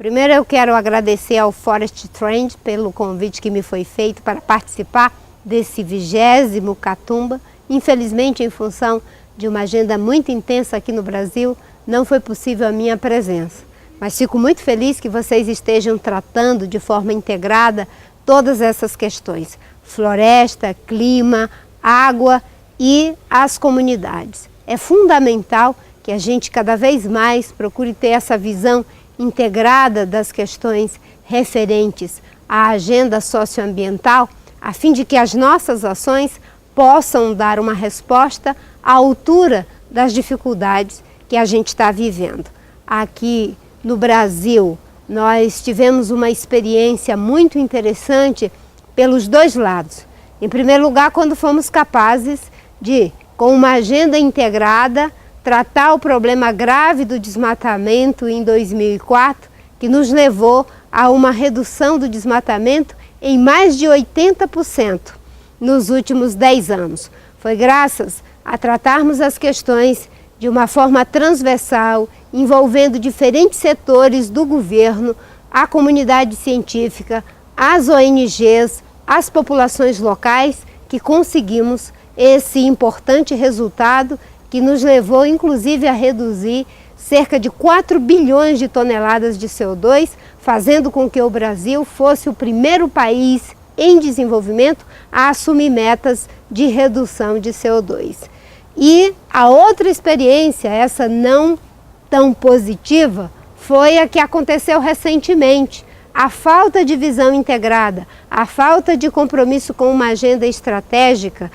Primeiro eu quero agradecer ao Forest Trend pelo convite que me foi feito para participar desse 20º Catumba. Infelizmente, em função de uma agenda muito intensa aqui no Brasil, não foi possível a minha presença. Mas fico muito feliz que vocês estejam tratando de forma integrada todas essas questões: floresta, clima, água e as comunidades. É fundamental que a gente cada vez mais procure ter essa visão integrada das questões referentes à agenda socioambiental, a fim de que as nossas ações possam dar uma resposta à altura das dificuldades que a gente está vivendo. Aqui no Brasil, nós tivemos uma experiência muito interessante pelos dois lados. Em primeiro lugar, quando fomos capazes de, com uma agenda integrada, tratar o problema grave do desmatamento em 2004, que nos levou a uma redução do desmatamento em mais de 80% nos últimos 10 anos. Foi graças a tratarmos as questões de uma forma transversal, envolvendo diferentes setores do governo, a comunidade científica, as ONGs, as populações locais, que conseguimos esse importante resultado que nos levou inclusive a reduzir cerca de 4 bilhões de toneladas de CO2, fazendo com que o Brasil fosse o primeiro país em desenvolvimento a assumir metas de redução de CO2. E a outra experiência, essa não tão positiva, foi a que aconteceu recentemente. A falta de visão integrada, a falta de compromisso com uma agenda estratégica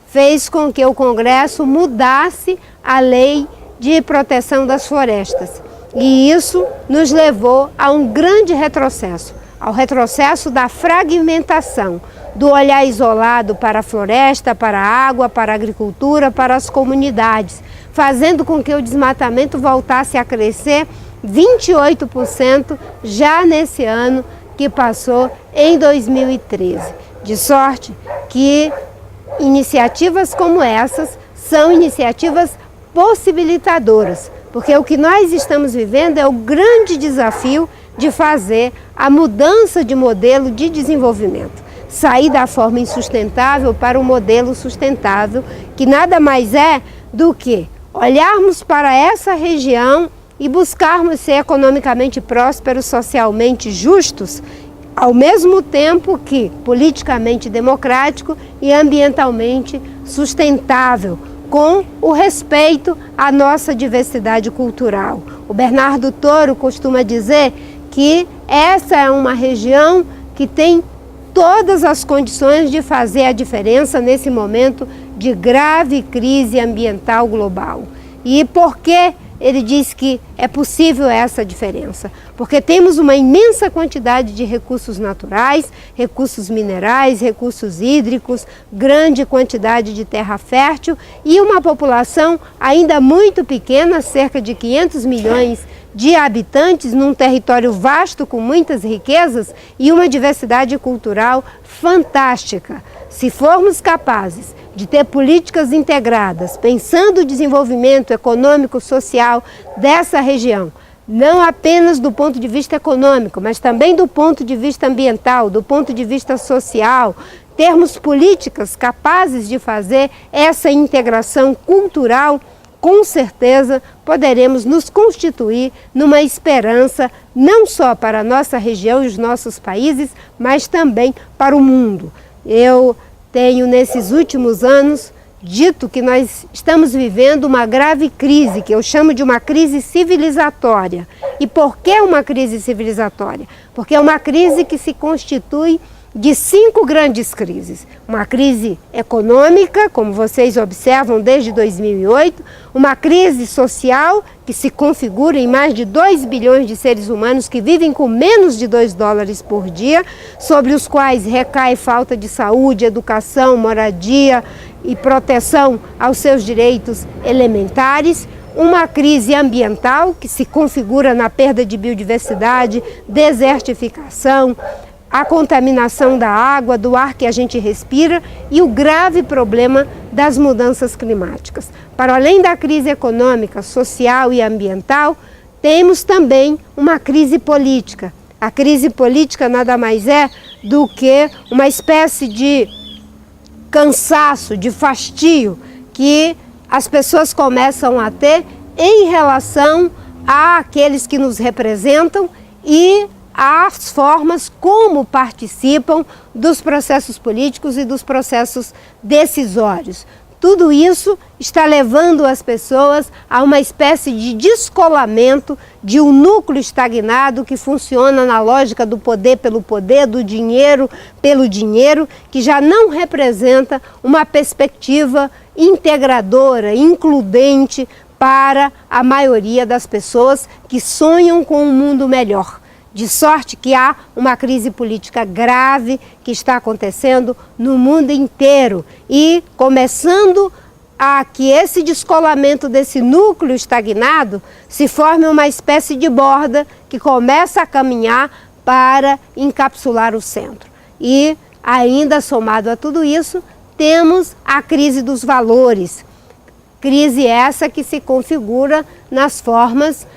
fez com que o Congresso mudasse a lei de proteção das florestas. E isso nos levou a um grande retrocesso, ao retrocesso da fragmentação, do olhar isolado para a floresta, para a água, para a agricultura, para as comunidades, fazendo com que o desmatamento voltasse a crescer 28% já nesse ano que passou em 2013. De sorte que iniciativas como essas são iniciativas possibilitadoras, porque o que nós estamos vivendo é o grande desafio de fazer a mudança de modelo de desenvolvimento, sair da forma insustentável para o modelo sustentável, que nada mais é do que olharmos para essa região e buscarmos ser economicamente prósperos, socialmente justos, ao mesmo tempo que politicamente democrático e ambientalmente sustentável, com o respeito à nossa diversidade cultural. O Bernardo Toro costuma dizer que essa é uma região que tem todas as condições de fazer a diferença nesse momento de grave crise ambiental global. E por que ele diz que é possível essa diferença? Porque temos uma imensa quantidade de recursos naturais, recursos minerais, recursos hídricos, grande quantidade de terra fértil e uma população ainda muito pequena, cerca de 500 milhões de habitantes, num território vasto com muitas riquezas e uma diversidade cultural fantástica. Se formos capazes de ter políticas integradas, pensando o desenvolvimento econômico, social dessa região, não apenas do ponto de vista econômico, mas também do ponto de vista ambiental, do ponto de vista social, termos políticas capazes de fazer essa integração cultural, com certeza poderemos nos constituir numa esperança não só para a nossa região e os nossos países, mas também para o mundo. Eu tenho, nesses últimos anos, dito que nós estamos vivendo uma grave crise, que eu chamo de uma crise civilizatória. E por que uma crise civilizatória? Porque é uma crise que se constitui de 5 grandes crises. Uma crise econômica, como vocês observam desde 2008, uma crise social que se configura em mais de 2 bilhões de seres humanos que vivem com menos de $2 por dia, sobre os quais recai falta de saúde, educação, moradia e proteção aos seus direitos elementares. Uma crise ambiental que se configura na perda de biodiversidade, desertificação, a contaminação da água, do ar que a gente respira e o grave problema das mudanças climáticas. Para além da crise econômica, social e ambiental, temos também uma crise política. A crise política nada mais é do que uma espécie de cansaço, de fastio que as pessoas começam a ter em relação àqueles que nos representam e às formas como participam dos processos políticos e dos processos decisórios. Tudo isso está levando as pessoas a uma espécie de descolamento de um núcleo estagnado que funciona na lógica do poder pelo poder, do dinheiro pelo dinheiro, que já não representa uma perspectiva integradora, includente para a maioria das pessoas que sonham com um mundo melhor. De sorte que há uma crise política grave que está acontecendo no mundo inteiro e começando a que esse descolamento desse núcleo estagnado se forme uma espécie de borda que começa a caminhar para encapsular o centro. E ainda somado a tudo isso, temos a crise dos valores. Crise essa que se configura nas formas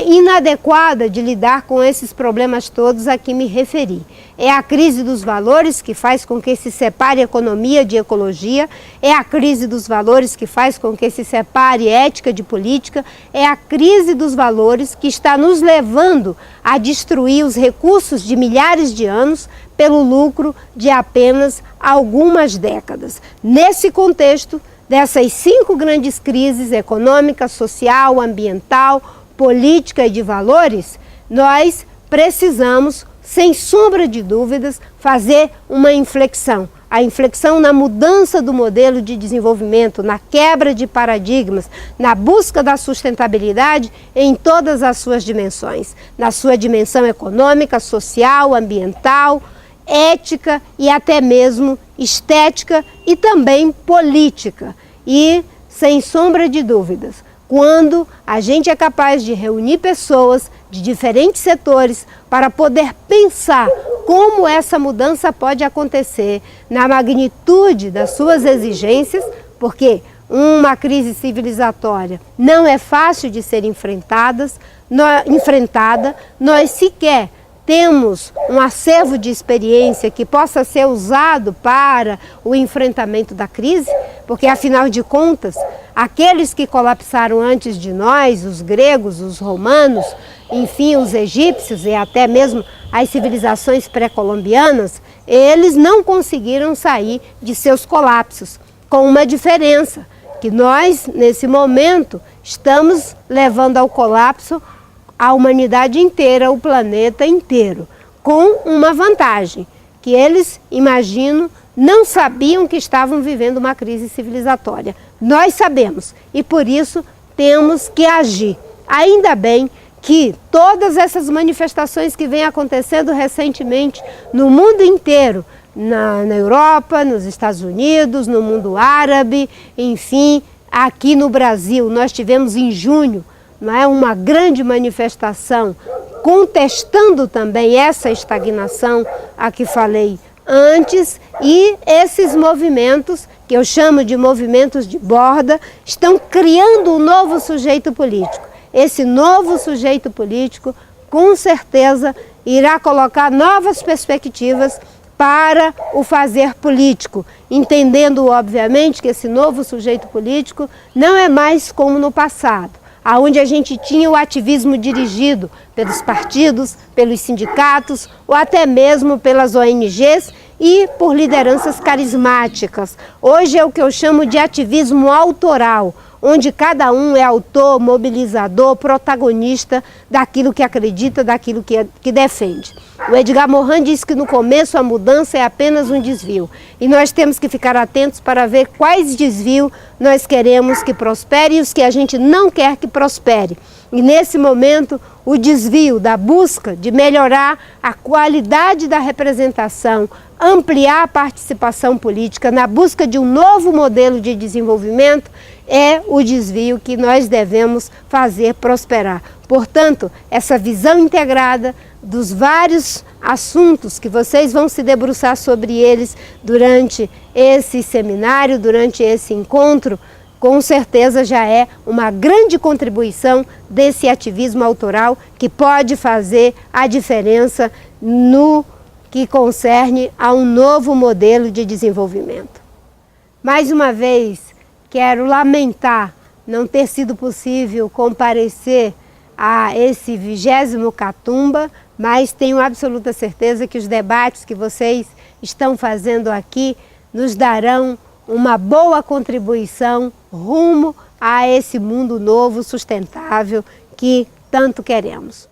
inadequada de lidar com esses problemas todos a que me referi. É a crise dos valores que faz com que se separe economia de ecologia, é a crise dos valores que faz com que se separe ética de política, é a crise dos valores que está nos levando a destruir os recursos de milhares de anos pelo lucro de apenas algumas décadas. Nesse contexto, dessas 5 grandes crises econômica, social, ambiental, política e de valores, nós precisamos, sem sombra de dúvidas, fazer uma inflexão. A inflexão na mudança do modelo de desenvolvimento, na quebra de paradigmas, na busca da sustentabilidade em todas as suas dimensões. Na sua dimensão econômica, social, ambiental, ética e até mesmo estética e também política. E, sem sombra de dúvidas, quando a gente é capaz de reunir pessoas de diferentes setores para poder pensar como essa mudança pode acontecer na magnitude das suas exigências, porque uma crise civilizatória não é fácil de ser enfrentada, nós sequer temos um acervo de experiência que possa ser usado para o enfrentamento da crise, porque afinal de contas, aqueles que colapsaram antes de nós, os gregos, os romanos, enfim, os egípcios e até mesmo as civilizações pré-colombianas, eles não conseguiram sair de seus colapsos, com uma diferença, que nós, nesse momento, estamos levando ao colapso a humanidade inteira, o planeta inteiro, com uma vantagem, que eles, imagino, não sabiam que estavam vivendo uma crise civilizatória. Nós sabemos e por isso temos que agir. Ainda bem que todas essas manifestações que vêm acontecendo recentemente no mundo inteiro, na Europa, nos Estados Unidos, no mundo árabe, enfim, aqui no Brasil, nós tivemos em junho, não é, uma grande manifestação contestando também essa estagnação a que falei antes, e esses movimentos, que eu chamo de movimentos de borda, estão criando um novo sujeito político. Esse novo sujeito político, com certeza, irá colocar novas perspectivas para o fazer político, entendendo, obviamente, que esse novo sujeito político não é mais como no passado, onde a gente tinha o ativismo dirigido pelos partidos, pelos sindicatos ou até mesmo pelas ONGs e por lideranças carismáticas. Hoje é o que eu chamo de ativismo autoral, onde cada um é autor, mobilizador, protagonista daquilo que acredita, daquilo que defende. O Edgar Morin diz que no começo a mudança é apenas um desvio e nós temos que ficar atentos para ver quais desvios nós queremos que prospere e os que a gente não quer que prospere. E nesse momento, o desvio da busca de melhorar a qualidade da representação, ampliar a participação política na busca de um novo modelo de desenvolvimento é o desvio que nós devemos fazer prosperar. Portanto, essa visão integrada dos vários assuntos que vocês vão se debruçar sobre eles durante esse seminário, durante esse encontro, com certeza já é uma grande contribuição desse ativismo autoral que pode fazer a diferença no que concerne a um novo modelo de desenvolvimento. Mais uma vez, quero lamentar não ter sido possível comparecer a esse 20º Catumba, mas tenho absoluta certeza que os debates que vocês estão fazendo aqui nos darão uma boa contribuição rumo a esse mundo novo, sustentável, que tanto queremos.